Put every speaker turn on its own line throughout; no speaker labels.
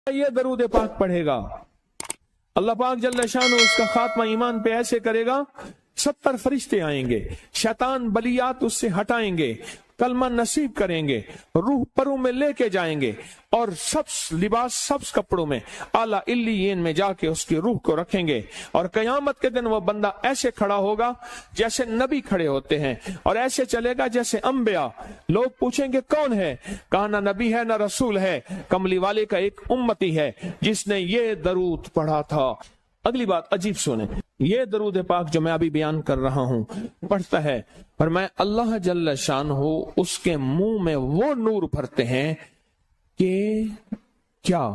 یہ درود پاک پڑھے گا اللہ پاک جل شانہ اس کا خاتمہ ایمان پہ ایسے کرے گا 70 فرشتے آئیں گے، شیطان بلیات اس سے ہٹائیں گے، کلمہ نصیب کریں گے، روح پروں میں لے کے جائیں گے اور لباس سبز کپڑوں میں اعلیٰ علیین میں جا کے اس کی روح کو رکھیں گے، اور قیامت کے دن وہ بندہ ایسے کھڑا ہوگا جیسے نبی کھڑے ہوتے ہیں، اور ایسے چلے گا جیسے انبیاء۔ لوگ پوچھیں گے کون ہے؟ کہا نہ نبی ہے نہ رسول ہے، کملی والے کا ایک امتی ہے جس نے یہ درود پڑھا تھا۔ اگلی بات عجیب سنیں، یہ درود پاک جو میں ابھی بیان کر رہا ہوں پڑھتا ہے، اور میں اللہ جل شانہ اس کے منہ میں وہ نور بھرتے ہیں کہ کیا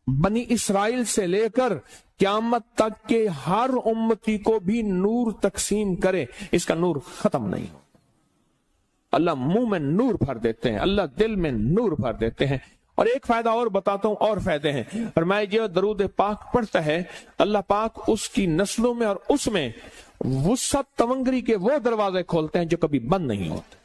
بنی اسرائیل سے لے کر قیامت تک کے ہر امتی کو بھی نور تقسیم کرے، اس کا نور ختم نہیں ہو۔ اللہ منہ میں نور بھر دیتے ہیں، اللہ دل میں نور بھر دیتے ہیں۔ اور ایک فائدہ اور بتاتا ہوں، اور فائدے ہیں، اور میں جو درود پاک پڑھتا ہے اللہ پاک اس کی نسلوں میں اور اس میں وسعت تونگری کے وہ دروازے کھولتے ہیں جو کبھی بند نہیں ہوتے،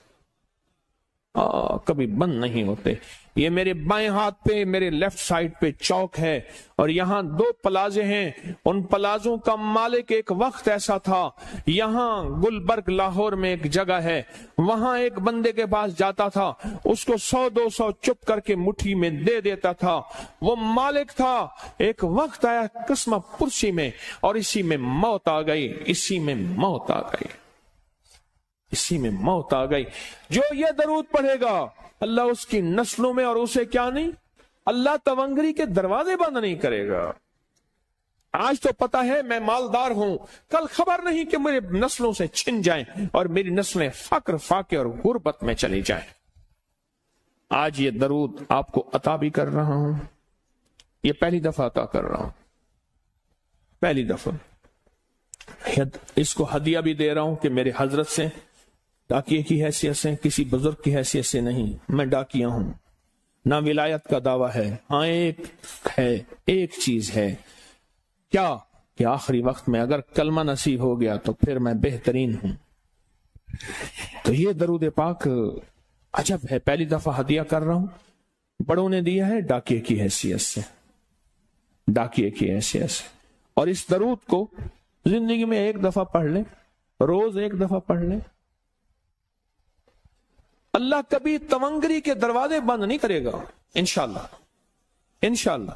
کبھی بند نہیں ہوتے۔ یہ میرے بائیں ہاتھ پہ، میرے لیفٹ سائڈ پہ چوک ہے، اور یہاں 2 پلازے ہیں، ان پلازوں کا مالک ایک وقت ایسا تھا، یہاں گلبرگ لاہور میں ایک جگہ ہے، وہاں ایک بندے کے پاس جاتا تھا، اس کو 100-200 چپ کر کے مٹھی میں دے دیتا تھا، وہ مالک تھا۔ ایک وقت آیا قسمہ پرسی میں، اور اسی میں موت آ گئی، اسی میں موت آ گئی، اسی میں موت آ گئی۔ جو یہ درود پڑھے گا اللہ اس کی نسلوں میں، اور اسے کیا نہیں، اللہ تونگری کے دروازے بند نہیں کرے گا۔ آج تو پتا ہے میں مالدار ہوں، کل خبر نہیں کہ میرے نسلوں سے چھن جائیں اور میری نسلیں فقر فاقے اور غربت میں چلی جائیں۔ آج یہ درود آپ کو عطا بھی کر رہا ہوں، یہ پہلی دفعہ عطا کر رہا ہوں، پہلی دفعہ۔ اس کو ہدیہ بھی دے رہا ہوں کہ میرے حضرت سے، ڈاکیے کی حیثیت سے، کسی بزرگ کی حیثیت سے نہیں، میں ڈاکیہ ہوں، نہ ولایت کا دعویٰ ہے۔ ہاں ایک چیز ہے، کیا کہ آخری وقت میں اگر کلمہ نصیب ہو گیا تو پھر میں بہترین ہوں۔ تو یہ درود پاک عجب ہے، پہلی دفعہ ہدیہ کر رہا ہوں، بڑوں نے دیا ہے ڈاکیے کی حیثیت سے، ڈاکیے کی حیثیت سے۔ اور اس درود کو زندگی میں ایک دفعہ پڑھ لیں، روز ایک دفعہ پڑھ لیں، اللہ کبھی تونگری کے دروازے بند نہیں کرے گا، انشاءاللہ انشاءاللہ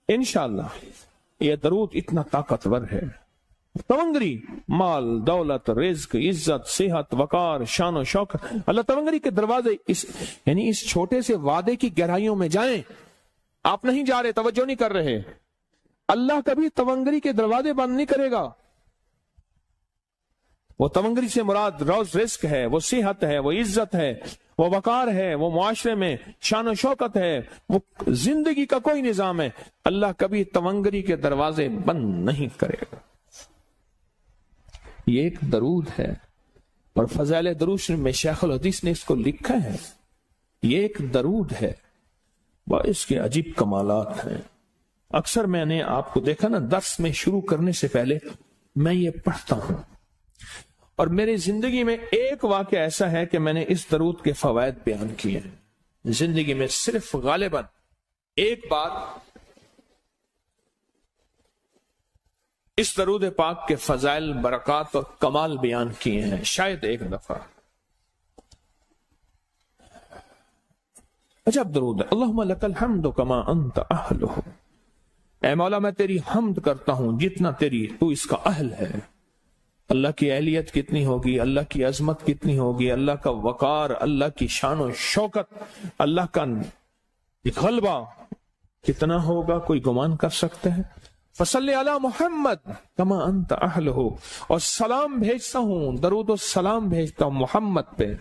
انشاءاللہ۔ یہ درود اتنا طاقتور ہے، تونگری، مال، دولت، رزق، عزت، صحت، وقار، شان و شوکت، اللہ تونگری کے دروازے یعنی اس چھوٹے سے وعدے کی گہرائیوں میں جائیں۔ آپ نہیں جا رہے، توجہ نہیں کر رہے، اللہ کبھی تونگری کے دروازے بند نہیں کرے گا۔ وہ تونگری سے مراد روز رزق ہے، وہ صحت ہے، وہ عزت ہے، وہ وقار ہے، وہ معاشرے میں شان و شوکت ہے، وہ زندگی کا کوئی نظام ہے، اللہ کبھی تونگری کے دروازے بند نہیں کرے گا۔ یہ ایک درود ہے، اور فضائل درود میں شیخ الحدیث نے اس کو لکھا ہے، یہ ایک درود ہے، اس کے عجیب کمالات ہیں۔ اکثر میں نے آپ کو دیکھا نا، درس میں شروع کرنے سے پہلے میں یہ پڑھتا ہوں، اور میری زندگی میں ایک واقعہ ایسا ہے کہ میں نے اس درود کے فوائد بیان کیے ہیں، زندگی میں صرف غالباً ایک بار اس درود پاک کے فضائل، برکات اور کمال بیان کیے ہیں، شاید ایک دفعہ۔ عجب درود ہے، اللہم لک الحمد کما انت اہلہ، اے مولا میں تیری حمد کرتا ہوں جتنا تو اس کا اہل ہے۔ اللہ کی اہلیت کتنی ہوگی، اللہ کی عظمت کتنی ہوگی، اللہ کا وقار، اللہ کی شان و شوکت، اللہ کا غلبہ کتنا ہوگا، کوئی گمان کر سکتے ہیں؟ فصلی علی محمد کما انت اہلہ، اور سلام بھیجتا ہوں، درود و سلام بھیجتا ہوں محمد پہ،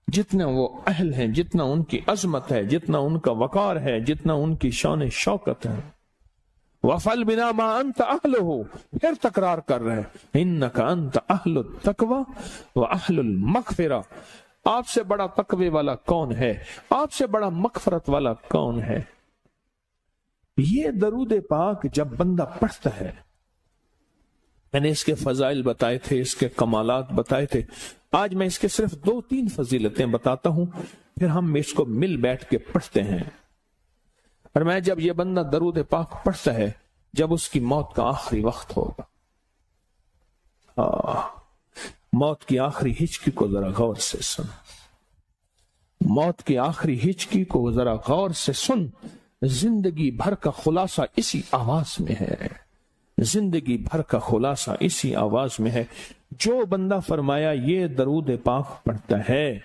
جتنا وہ اہل ہیں، جتنا ان کی عظمت ہے، جتنا ان کا وقار ہے، جتنا ان کی شان شوکت ہے۔ وَفَلْ بِنَا مَا أَنْتَ أَهْلُهُ، پھر تکرار کر رہے ہیں، إِنَّكَ أَنْتَ أَهْلُ التَّقْوَى وَأَهْلُ الْمَغْفِرَةِ، آپ سے بڑا تقوی والا کون ہے، آپ سے بڑا مغفرت والا کون ہے۔ یہ درود پاک جب بندہ پڑھتا ہے، میں نے اس کے فضائل بتائے تھے، اس کے کمالات بتائے تھے، آج میں اس کے صرف 2-3 فضیلتیں بتاتا ہوں، پھر ہم اس کو مل بیٹھ کے پڑھتے ہیں۔ فرمایا جب یہ بندہ درود پاک پڑھتا ہے جب اس کی موت کا آخری وقت ہوگا، موت کی آخری ہچکی کو ذرا غور سے سن، موت کی آخری ہچکی کو ذرا غور سے سن، زندگی بھر کا خلاصہ اسی آواز میں ہے، زندگی بھر کا خلاصہ اسی آواز میں ہے۔ جو بندہ فرمایا یہ درود پاک پڑھتا ہے،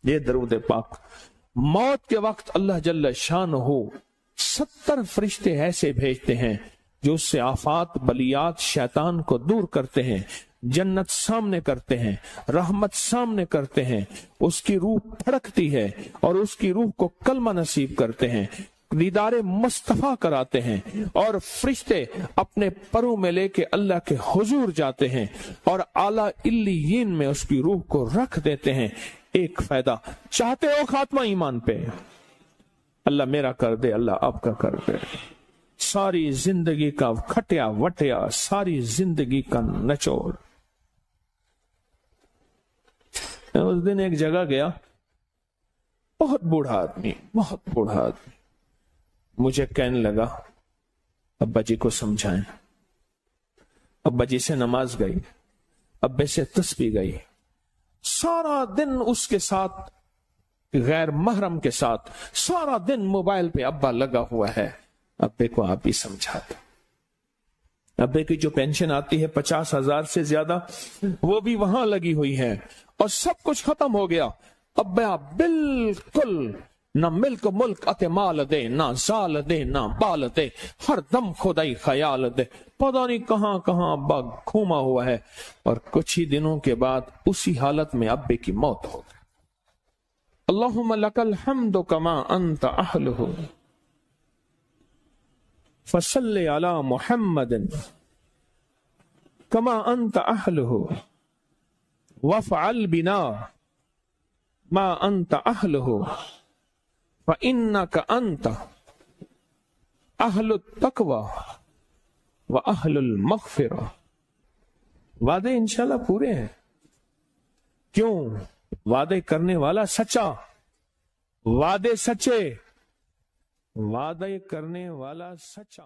یہ درود پاک، موت کے وقت اللہ جل شانہ 70 فرشتے ایسے بھیجتے ہیں جو اس سے آفات بلیات شیطان کو دور کرتے ہیں، جنت سامنے کرتے ہیں، رحمت سامنے کرتے ہیں، اس کی روح پھڑکتی ہے اور اس کی روح کو کلمہ نصیب کرتے ہیں، دیدار مصطفیٰ کراتے ہیں، اور فرشتے اپنے پروں میں لے کے اللہ کے حضور جاتے ہیں اور اعلیٰ علیین میں اس کی روح کو رکھ دیتے ہیں۔ ایک فائدہ چاہتے ہو خاتمہ ایمان پہ، اللہ میرا کر دے، اللہ آپ کا کر دے، ساری زندگی کا کھٹیا وٹیا، ساری زندگی کا نچوڑ۔ میں اس دن ایک جگہ گیا، بہت بوڑھا آدمی، بہت بوڑھا آدمی، مجھے کہنے لگا ابا جی کو سمجھائیں۔ ابا جی سے نماز گئی، ابے سے تسبیح گئی، سارا دن اس کے ساتھ غیر محرم کے ساتھ سارا دن موبائل پہ ابا لگا ہوا ہے۔ ابے کو آپ ہی سمجھاتے، ابے کی جو پینشن آتی ہے 50,000 سے زیادہ، وہ بھی وہاں لگی ہوئی ہے اور سب کچھ ختم ہو گیا۔ ابا بالکل نہ ملک ملک اتے مال دے، نہ زال دے، نہ بال دے، ہر دم خدائی خیال دے، پتہ نہیں کہاں کہاں ابا گھوما ہوا ہے۔ اور کچھ ہی دنوں کے بعد اسی حالت میں ابے کی موت ہو گئی۔ اللہم لک الحمد کما انت اہلہ فصلی علی محمد کما انت اہلہ وافعل بنا ما انت اہلہ فإنك أنت أهل التقوى وأهل المغفرة۔ وعدے انشاءاللہ پورے ہیں، کیوں؟ وعدے کرنے والا سچا، وعدے سچے، وعدے کرنے والا سچا۔